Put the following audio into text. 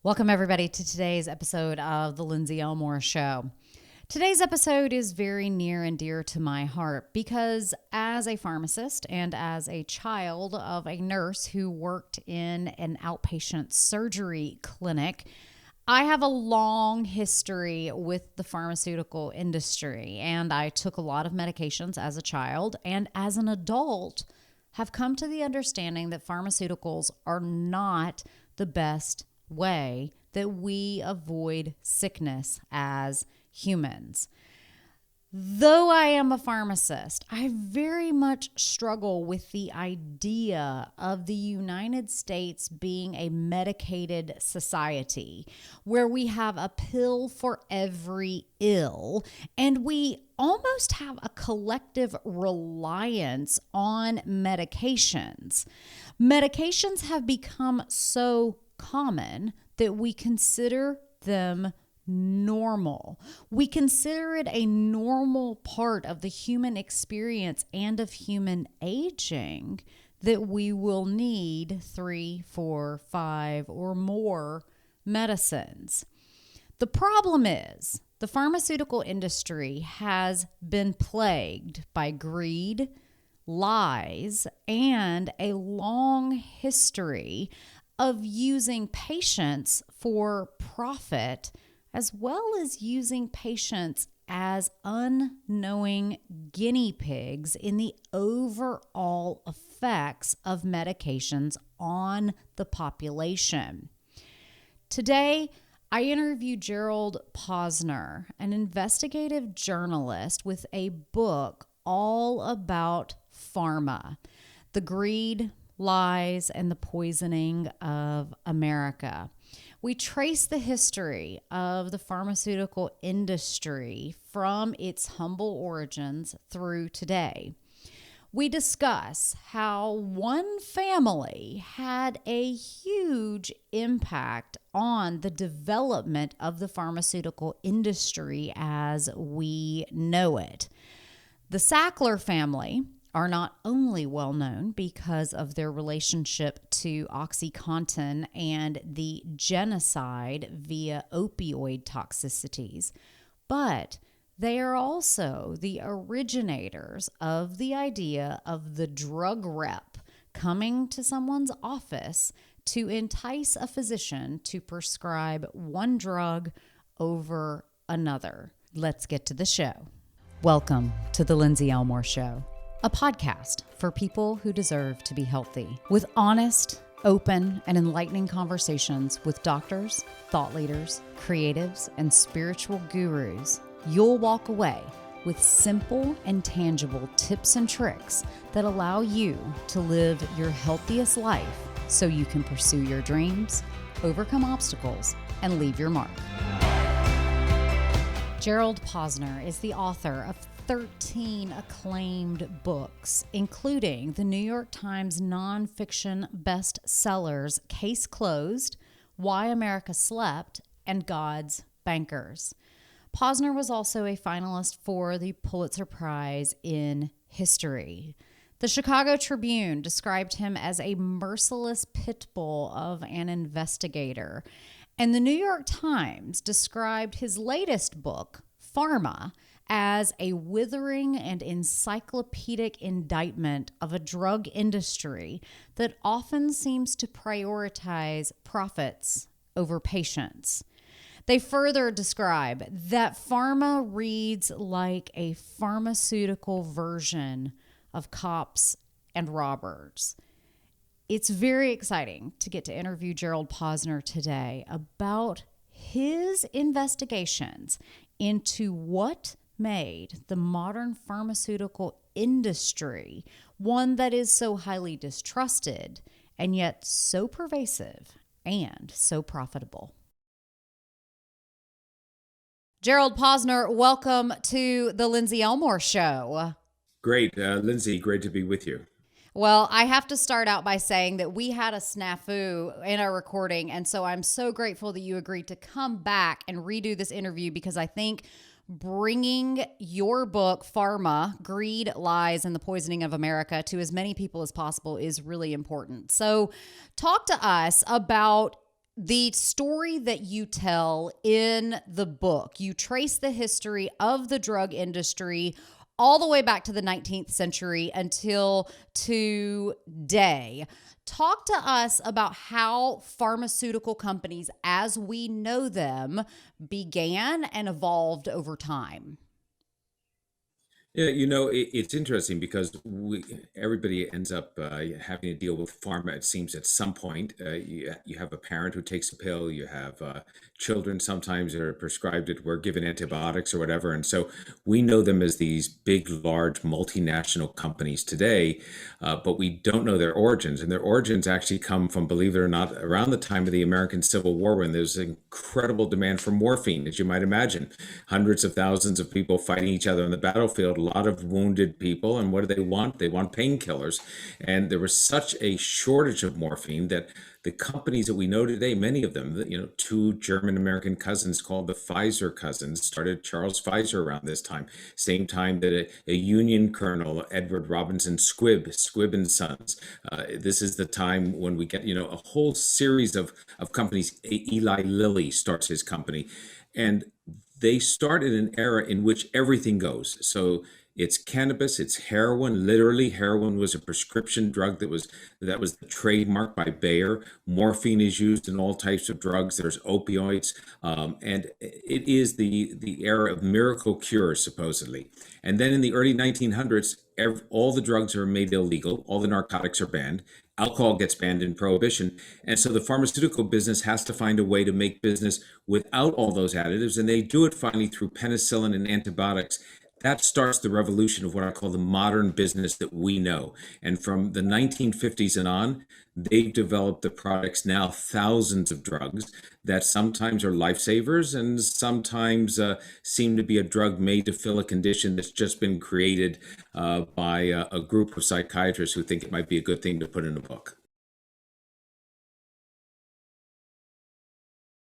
Welcome, everybody, to today's episode of The Lindsay Elmore Show. Today's episode is very near and dear to my heart because as a pharmacist and as a child of a nurse who worked in an outpatient surgery clinic, I have a long history with the pharmaceutical industry, and I took a lot of medications as a child, and as an adult have come to the understanding that pharmaceuticals are not the best way that we avoid sickness as humans. Though I am a pharmacist, I very much struggle with the idea of the United States being a medicated society where we have a pill for every ill, and we almost have a collective reliance on medications. Medications have become so common that we consider them normal. We consider it a normal part of the human experience and of human aging that we will need 3, 4, 5, or more medicines. The problem is the pharmaceutical industry has been plagued by greed, lies, and a long history of using patients for profit, as well as using patients as unknowing guinea pigs in the overall effects of medications on the population. Today, I interviewed Gerald Posner, an investigative journalist with a book all about pharma, the greed, lies, and the poisoning of America. We trace the history of the pharmaceutical industry from its humble origins through today. We discuss how one family had a huge impact on the development of the pharmaceutical industry as we know it. The Sackler family are not only well known because of their relationship to OxyContin and the genocide via opioid toxicities, but they are also the originators of the idea of the drug rep coming to someone's office to entice a physician to prescribe one drug over another. Let's get to the show. Welcome to The Lindsay Elmore Show, a podcast for people who deserve to be healthy, with honest, open, and enlightening conversations with doctors, thought leaders, creatives, and spiritual gurus. You'll walk away with simple and tangible tips and tricks that allow you to live your healthiest life so you can pursue your dreams, overcome obstacles, and leave your mark. Gerald Posner is the author of 13 acclaimed books, including the New York Times nonfiction bestsellers Case Closed, Why America Slept, and God's Bankers. Posner was also a finalist for the Pulitzer Prize in History. The Chicago Tribune described him as a merciless pit bull of an investigator, and the New York Times described his latest book, Pharma, as a withering and encyclopedic indictment of a drug industry that often seems to prioritize profits over patients. They further describe that pharma reads like a pharmaceutical version of cops and robbers. It's very exciting to get to interview Gerald Posner today about his investigations into what made the modern pharmaceutical industry one that is so highly distrusted and yet so pervasive and so profitable. Gerald Posner, welcome to the Lindsay Elmore Show. Great. Lindsay, great to be with you. Well, I have to start out by saying that we had a snafu in our recording, and so I'm so grateful that you agreed to come back and redo this interview because I think bringing your book, Pharma, Greed, Lies, and the Poisoning of America, to as many people as possible is really important. So talk to us about The story that you tell in the book, you trace the history of the drug industry all the way back to the 19th century until today. Talk to us about how pharmaceutical companies, as we know them, began and evolved over time. Yeah, it's interesting because everybody ends up having to deal with pharma. It seems at some point, you have a parent who takes a pill. You have children sometimes that are prescribed it. We're given antibiotics or whatever, and so we know them as these big, large multinational companies today, but we don't know their origins. And their origins actually come from, believe it or not, around the time of the American Civil War, when there's incredible demand for morphine, as you might imagine. Hundreds of thousands of people fighting each other on the battlefield, a lot of wounded people. And what do they want? They want painkillers. And there was such a shortage of morphine that the companies that we know today, many of them, two German American cousins called the Pfizer cousins, started Charles Pfizer around this time, same time that a Union colonel, Edward Robinson Squibb and Sons. This is the time when we get, a whole series of companies. Eli Lilly starts his company. And they start in an era in which everything goes. So it's cannabis, it's heroin. Literally, heroin was a prescription drug that was trademarked by Bayer. Morphine is used in all types of drugs. There's opioids, and it is the era of miracle cures, supposedly. And then in the early 1900s, all the drugs are made illegal. All the narcotics are banned. Alcohol gets banned in prohibition. And so the pharmaceutical business has to find a way to make business without all those additives. And they do it finally through penicillin and antibiotics. That starts the revolution of what I call the modern business that we know. And from the 1950s and on, they've developed the products, now thousands of drugs that sometimes are lifesavers and sometimes seem to be a drug made to fill a condition that's just been created by a group of psychiatrists who think it might be a good thing to put in a book.